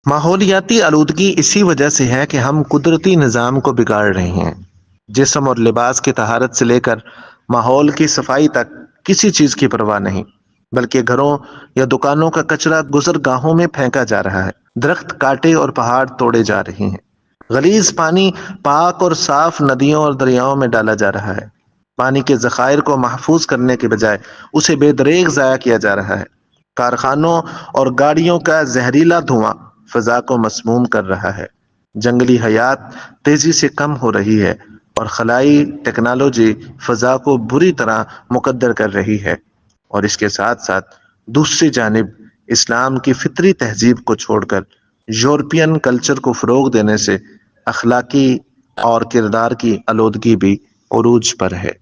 माहौलियाती आलूदगी इसी वजह से है कि हम कुदरती निज़ाम को बिगाड़ रहे हैं। जिस्म और लिबास की तहारत से लेकर माहौल की सफाई तक किसी चीज की परवाह नहीं, बल्कि घरों या दुकानों का कचरा गुजरगाहों में फेंका जा रहा है। दरख्त काटे और पहाड़ तोड़े जा रहे हैं। गलीज पानी पाक और साफ नदियों और दरियाओं में डाला जा रहा है। पानी के जखायर को महफूज करने के बजाय उसे बेदरेग जाया किया जा रहा है। कारखानों और गाड़ियों का जहरीला धुआं फिजा को मसमूम कर रहा है। जंगली हयात तेजी से कम हो रही है और खलाई टेक्नोलॉजी फिजा को बुरी तरह मुकद्दर कर रही है। और इसके साथ साथ दूसरी जानिब इस्लाम की फितरी तहजीब को छोड़कर यूरोपियन कल्चर को फरोग देने से अखलाकी और किरदार की आलूदगी भी उरूज पर है।